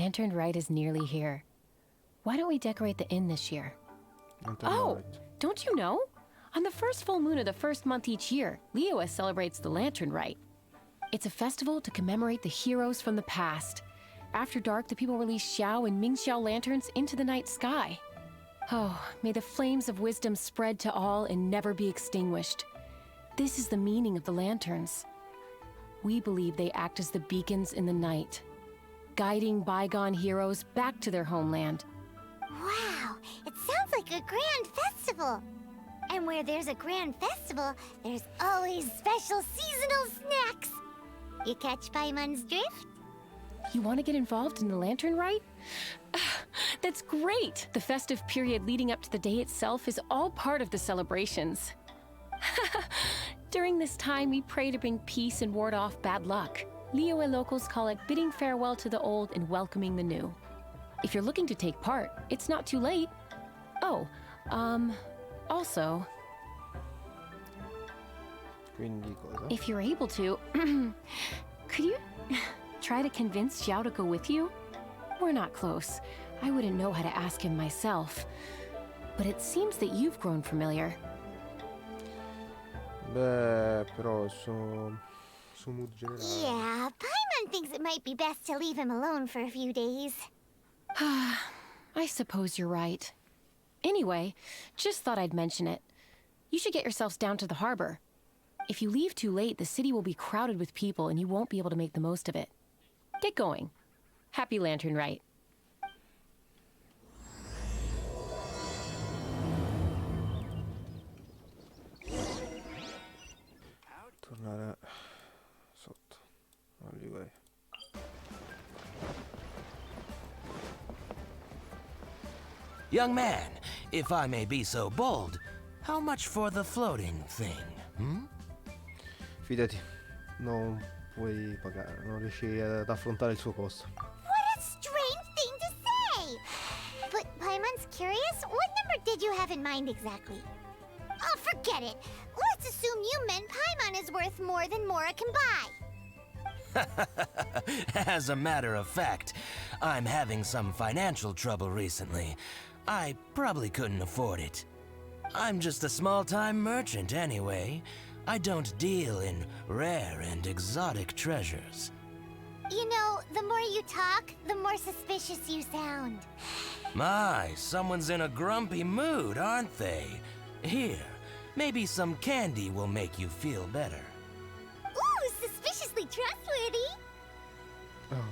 lantern rite is nearly here. Why don't we decorate the inn this year? Oh, don't you know? On the first full moon of the first month each year, Liyue celebrates the lantern rite. It's a festival to commemorate the heroes from the past. After dark, the people release Xiao and Mingxiao lanterns into the night sky. Oh, may the flames of wisdom spread to all and never be extinguished. This is the meaning of the lanterns. We believe they act as the beacons in the night, guiding bygone heroes back to their homeland. Wow, it sounds like a grand festival. And where there's a grand festival, there's always special seasonal snacks. You catch Paimon's drift? You want to get involved in the lantern rite? That's great! The festive period leading up to the day itself is all part of the celebrations. During this time, we pray to bring peace and ward off bad luck. Liyue locals call it bidding farewell to the old and welcoming the new. If you're looking to take part, it's not too late. Oh, also... Quindi cosa? If you're able to, could you try to convince Xiao to go with you? We're not close. I wouldn't know how to ask him myself. But it seems that you've grown familiar. Beh, però sono mood generale. Yeah, Paimon thinks it might be best to leave him alone for a few days. I suppose you're right. Anyway, just thought I'd mention it. You should get yourselves down to the harbor. If you leave too late, the city will be crowded with people and you won't be able to make the most of it. Get going. Happy Lantern Rite. Tornare sotto. Lì vai. Young man, if I may be so bold, how much for the floating thing, Fidati, non puoi pagare, non riesci ad affrontare il suo costo. What a strange thing to say! But Paimon's curious, what number did you have in mind exactly? Oh, forget it! Let's assume you meant Paimon is worth more than Mora can buy. As a matter of fact, I'm having some financial trouble recently. I probably couldn't afford it. I'm just a small-time merchant anyway. I don't deal in rare and exotic treasures. You know, the more you talk, the more suspicious you sound. My, someone's in a grumpy mood, aren't they? Here, maybe some candy will make you feel better. Ooh, suspiciously trustworthy! Oh.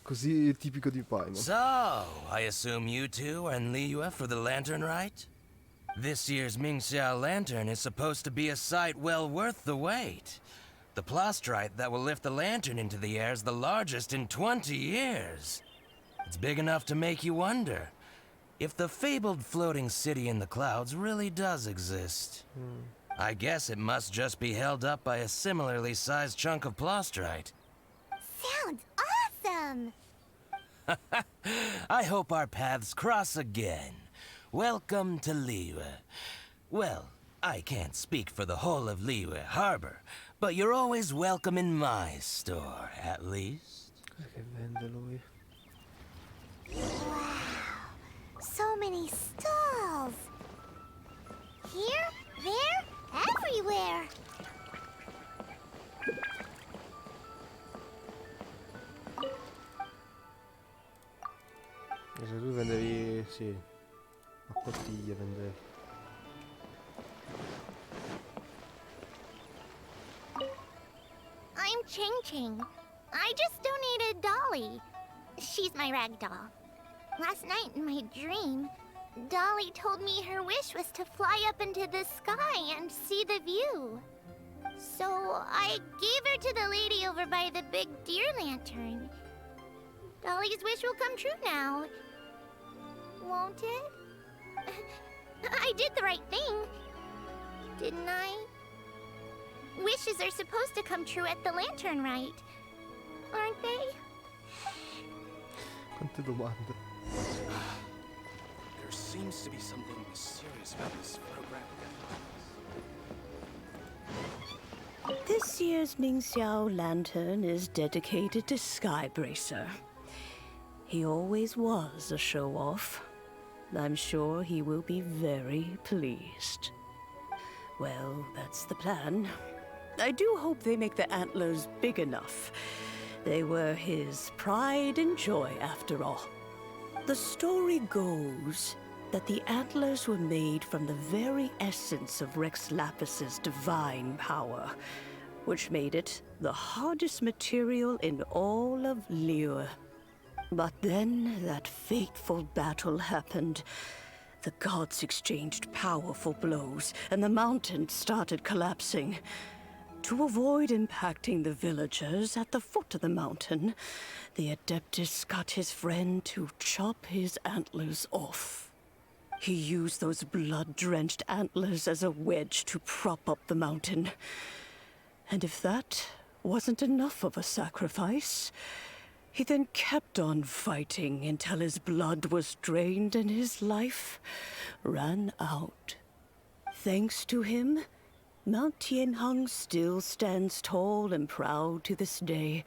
Così tipico di Paimon. So, I assume you two are in Liyue for the lantern rite? This year's Mingxiao lantern is supposed to be a sight well worth the wait. The plastrite that will lift the lantern into the air is the largest in 20 years. It's big enough to make you wonder if the fabled floating city in the clouds really does exist. I guess it must just be held up by a similarly sized chunk of plastrite. Sounds awesome! I hope our paths cross again. Welcome to Liyue. Well, I can't speak for the whole of Liyue Harbor, but you're always welcome in my store, at least. Cos'è che vende lui? Wow, so many stalls! Here, there, everywhere! E se tu vendevi, sì, a bottiglie vendevi. I'm Ching Ching. I just donated Dolly. She's my rag doll. Last night in my dream, Dolly told me her wish was to fly up into the sky and see the view. So I gave her to the lady over by the big deer lantern. Dolly's wish will come true now. Won't it? I did the right thing, didn't I? Wishes are supposed to come true at the lantern rite, aren't they? Quante domande. There seems to be something mysterious about this photograph. This year's Mingxiao lantern is dedicated to Skybracer. He always was a show-off. I'm sure he will be very pleased. Well, that's the plan. I do hope they make the antlers big enough. They were his pride and joy, after all. The story goes that the antlers were made from the very essence of Rex Lapis's divine power, which made it the hardest material in all of Liyue. But then that fateful battle happened. The gods exchanged powerful blows, and the mountain started collapsing. To avoid impacting the villagers at the foot of the mountain, the Adeptus got his friend to chop his antlers off. He used those blood-drenched antlers as a wedge to prop up the mountain. And if that wasn't enough of a sacrifice, he then kept on fighting until his blood was drained and his life ran out. Thanks to him, Mount Tianheng still stands tall and proud to this day,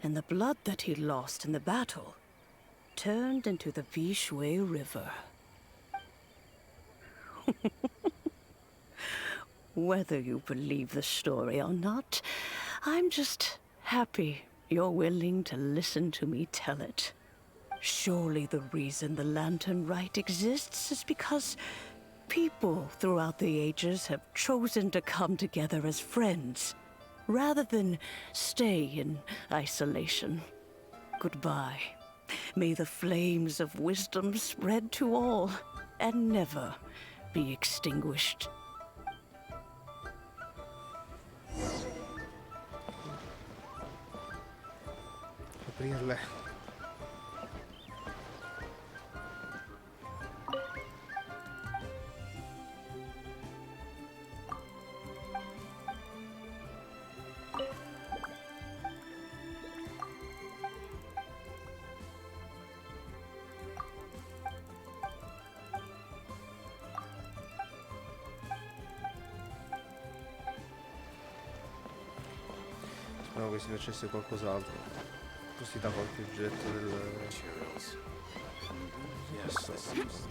and the blood that he lost in the battle turned into the Vishui River. Whether you believe the story or not, I'm just happy you're willing to listen to me tell it. Surely the reason the Lantern Rite exists is because people throughout the ages have chosen to come together as friends, rather than stay in isolation. Goodbye. May the flames of wisdom spread to all, and never be extinguished. Aprirle. Speravo che si facesse qualcos'altro. Così da qualche oggetto del... Materials. Yes, this seems...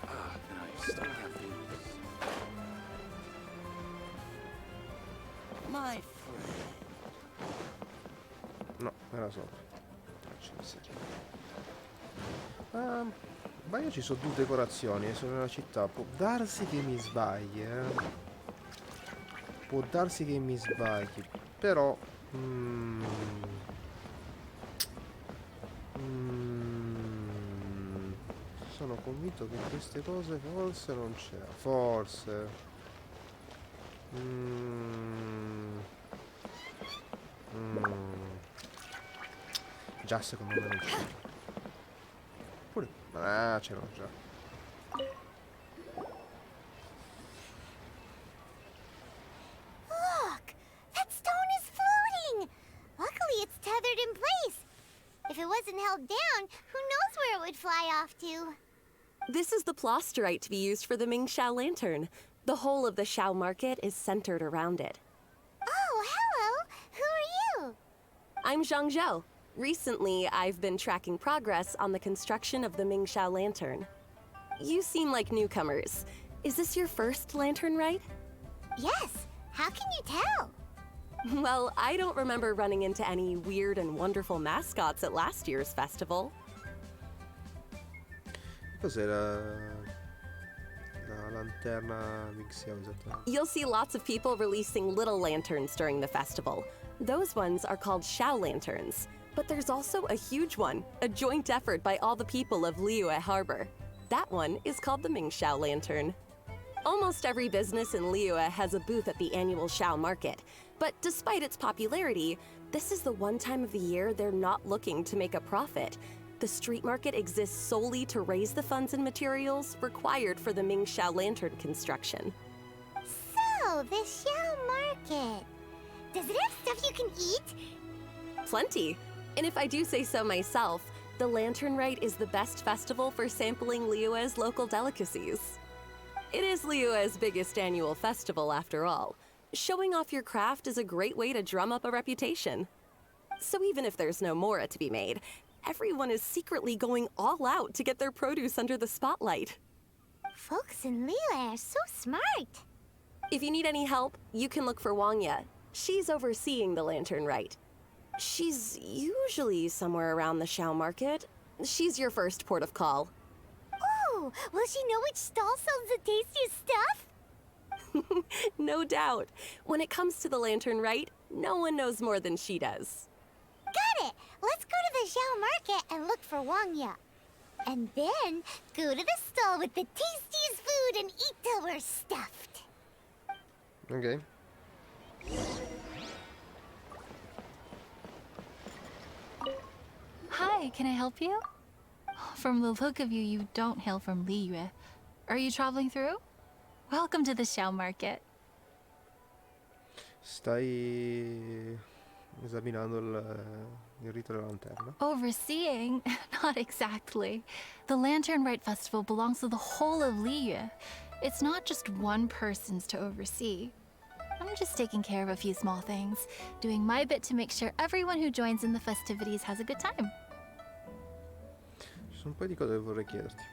Ah, nice. Don't have these. My friend. No, era sopra. Ma io ci sono due decorazioni, sono nella città. Può darsi che mi sbagli, Può darsi che mi sbagli. Però... sono convinto che queste cose forse non c'era. Forse. Già secondo me non c'era. Pure. Ah, c'erano già. Look! That stone is floating! Luckily it's tethered in place. If it wasn't held down, who knows where it would fly off to? This is the Plosterite to be used for the Mingxiao Lantern. The whole of the Xiao market is centered around it. Oh, hello! Who are you? I'm Zhang Zhou. Recently, I've been tracking progress on the construction of the Mingxiao Lantern. You seem like newcomers. Is this your first lantern rite? Yes. How can you tell? Well, I don't remember running into any weird and wonderful mascots at last year's festival. Cos'è la lanterna Mingxiao esattamente? You'll see lots of people releasing little lanterns during the festival. Those ones are called Xiao Lanterns. But there's also a huge one, a joint effort by all the people of Liyue Harbor. That one is called the Mingxiao Lantern. Almost every business in Liyue has a booth at the annual Xiao market. But despite its popularity, this is the one time of the year they're not looking to make a profit. The street market exists solely to raise the funds and materials required for the Mingxiao Lantern construction. So, the Xiao Market. Does it have stuff you can eat? Plenty. And if I do say so myself, the Lantern Rite is the best festival for sampling Liyue's local delicacies. It is Liyue's biggest annual festival, after all. Showing off your craft is a great way to drum up a reputation. So even if there's no mora to be made, Everyone is secretly going all out to get their produce under the spotlight. Folks in Liyue are so smart. If you need any help, you can look for Wangya. She's overseeing the Lantern Rite. She's usually somewhere around the Xiao Market. She's your first port of call. Oh, will she know which stall sells the tastiest stuff? No doubt. When it comes to the Lantern Rite, no one knows more than she does. Got it! Let's go to the Xiao Market and look for Wangya. And then go to the stall with the tastiest food and eat till we're stuffed. Ok. Hi, can I help you? From the look of you, you don't hail from Liyue. Are you traveling through? Welcome to the Xiao Market. Stai esaminando il rito della lanterna. Overseeing? Not exactly. The Lantern Rite Festival belongs to the whole of Liyue. It's not just one person's to oversee. I'm just taking care of a few small things, doing my bit to make sure everyone who joins in the festivities has a good time. Ci sono un paio di cose che vorrei chiederti.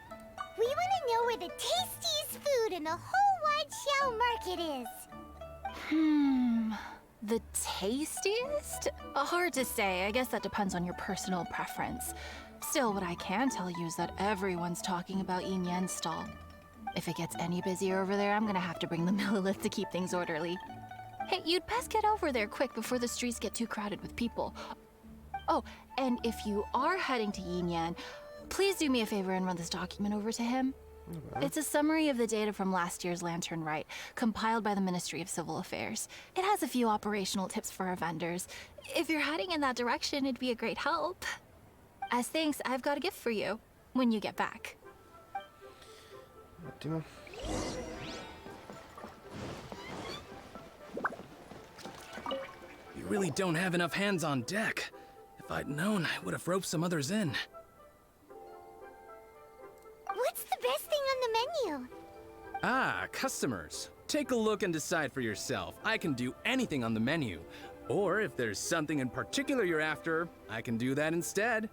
We want to know where the tastiest food in the whole wide Xiao Market is. The tastiest? Hard to say. I guess that depends on your personal preference. Still, what I can tell you is that everyone's talking about Yin Yan's stall. If it gets any busier over there, I'm gonna have to bring the millilith to keep things orderly. Hey, you'd best get over there quick before the streets get too crowded with people. Oh, and if you are heading to Yin Yan, please do me a favor and run this document over to him. Okay. It's a summary of the data from last year's Lantern Rite, compiled by the Ministry of Civil Affairs. It has a few operational tips for our vendors. If you're heading in that direction, it'd be a great help. As thanks, I've got a gift for you when you get back. Ottimo. You really don't have enough hands on deck. If I'd known, I would have roped some others in. What's the best thing on the menu? Ah, customers. Take a look and decide for yourself. I can do anything on the menu. Or if there's something in particular you're after, I can do that instead.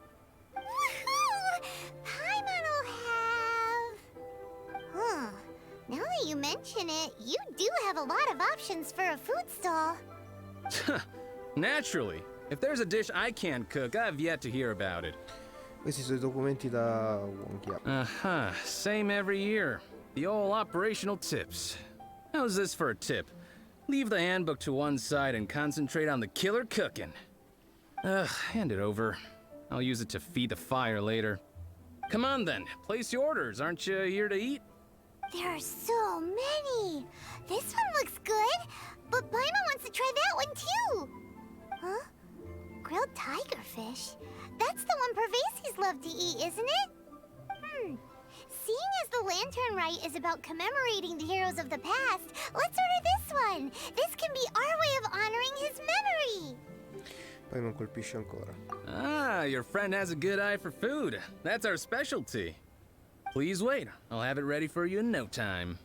Woohoo! Paimon will have... Huh. Now that you mention it, you do have a lot of options for a food stall. Naturally. If there's a dish I can't cook, I've yet to hear about it. Questi sono I documenti da Wonkia. Uh-huh. Same every year. The old operational tips. How's this for a tip? Leave the handbook to one side and concentrate on the killer cooking. Ugh, hand it over. I'll use it to feed the fire later. Come on then, place your orders. Aren't you here to eat? There are so many. This one looks good, but Paimon wants to try that one too. Huh? Grilled tigerfish? That's the one Pervasies love to eat, isn't it? Seeing as the Lantern Rite is about commemorating the heroes of the past, let's order this one. This can be our way of honoring his memory. Poi non colpisce ancora. Ah, your friend has a good eye for food. That's our specialty. Please wait. I'll have it ready for you in no time.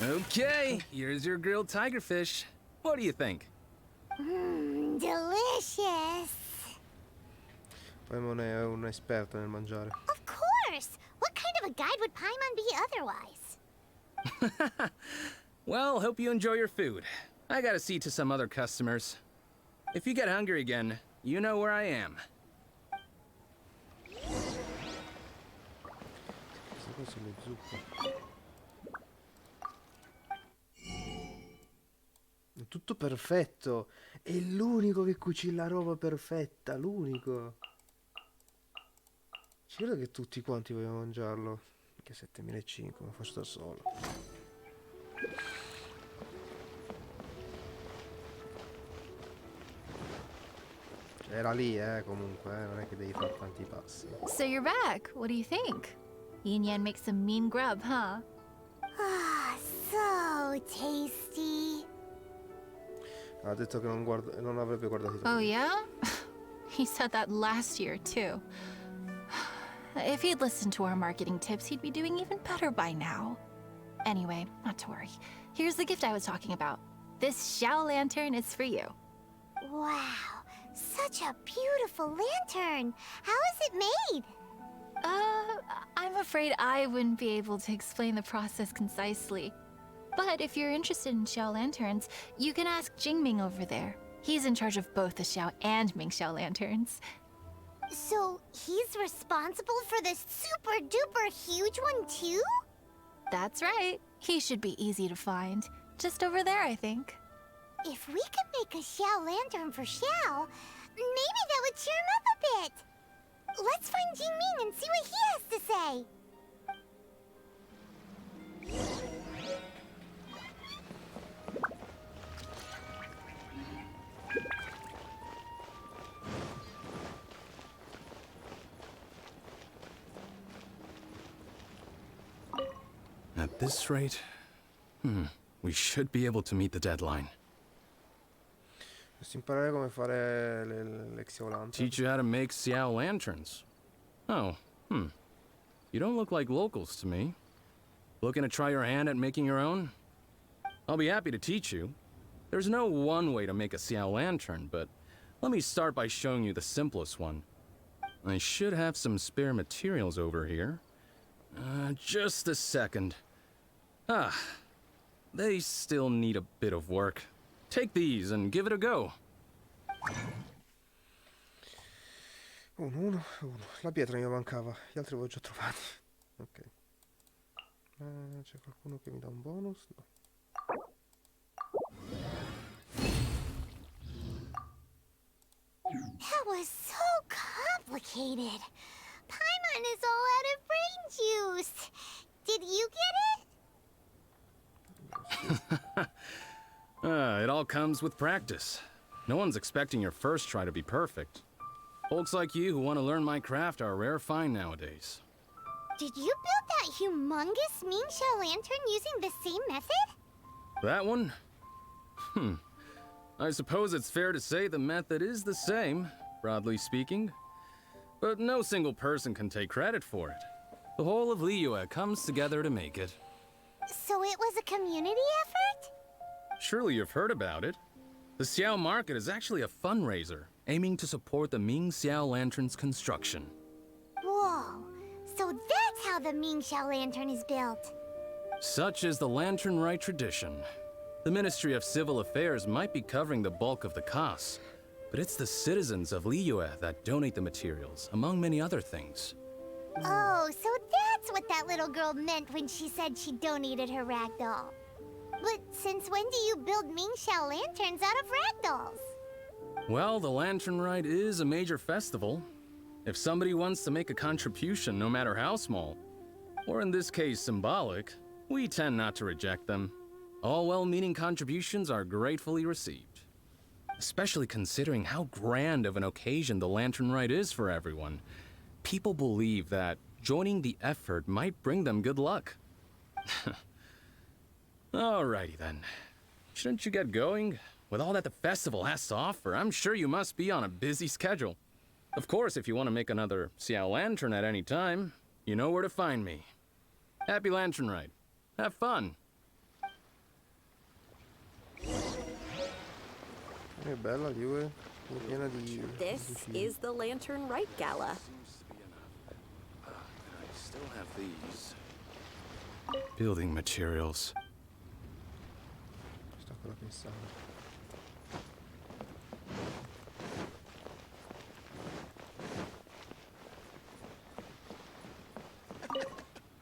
Okay, here's your grilled tigerfish. What do you think? Delicious. Paimon è un esperto nel mangiare. Of course. What kind of a guide would Paimon be otherwise? Well, hope you enjoy your food. I gotta see to some other customers. If you get hungry again, you know where I am. Queste qua sono le zuppe. È tutto perfetto. È l'unico che cucina la roba perfetta. L'unico. Ci credo che tutti quanti vogliono mangiarlo. Che 7500, lo faccio da solo. Cioè, era lì, comunque, non è che devi fare tanti passi. So you're back. What do you think? Yin Yan makes some mean grub, huh? Ah, so tasty. Ha detto che non avrebbe guardato i Oh, yeah? He said that last year, too. If he'd listened to our marketing tips, he'd be doing even better by now. Anyway, not to worry. Here's the gift I was talking about. This Xiao lantern is for you. Wow, Such a beautiful lantern. How is it made? I'm afraid I wouldn't be able to explain the process concisely. But if you're interested in Xiao lanterns, you can ask Jingming over there. He's in charge of both the Xiao and Mingxiao lanterns. So he's responsible for this super duper huge one too? That's right. He should be easy to find. Just over there, I think. If we could make a Xiao lantern for Xiao, maybe that would cheer him up a bit. Let's find Jingming and see what he has to say. At this rate, we should be able to meet the deadline. Dovresti imparare come fare le Xiao Teach you how to make Xiao lanterns. Oh, You don't look like locals to me. Looking to try your hand at making your own? I'll be happy to teach you. There's no one way to make a Xiao lantern, but let me start by showing you the simplest one. I should have some spare materials over here. Just a second. They still need a bit of work. Take these and give it a go. Uno. La pietra mi mancava, gli altri avevo già trovati. Ok. C'è qualcuno che mi dà un bonus? No. That was so complicated. Paimon is all out of brain juice. Did you get it? It all comes with practice. No one's expecting your first try to be perfect. Folks like you who want to learn my craft are a rare find nowadays. Did you build that humongous Mingxiao lantern using the same method? That one? I suppose it's fair to say the method is the same, broadly speaking. But no single person can take credit for it. The whole of Liyue comes together to make it. So it was a community effort? Surely you've heard about it. The Xiao Market is actually a fundraiser, aiming to support the Ming Xiao Lantern's construction. Whoa, so that's how the Mingxiao lantern is built. Such is the Lantern Rite tradition. The Ministry of Civil Affairs might be covering the bulk of the costs, but it's the citizens of Liyue that donate the materials, among many other things. Oh, so that's what that little girl meant when she said she donated her ragdoll. But since when do you build Mingxiao lanterns out of ragdolls? Well, the Lantern Rite is a major festival. If somebody wants to make a contribution, no matter how small, or in this case symbolic, we tend not to reject them. All well-meaning contributions are gratefully received. Especially considering how grand of an occasion the Lantern Rite is for everyone. People believe that joining the effort might bring them good luck. Alrighty then. Shouldn't you get going? With all that the festival has to offer, I'm sure you must be on a busy schedule. Of course, if you want to make another Xiao Lantern at any time, you know where to find me. Happy Lantern Rite. Have fun. È bella Liyue, è piena di... This is the Lantern Rite Gala. I still have these. Building materials. Sto ancora pensando.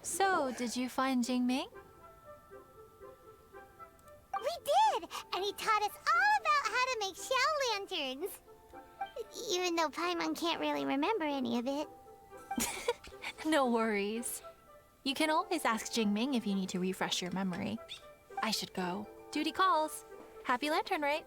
So, did you find Jingming? We did! And he taught us all about how to make Xiao lanterns. Even though Paimon can't really remember any of it. No worries. You can always ask Jingming if you need to refresh your memory. I should go. Duty calls. Happy Lantern Rite.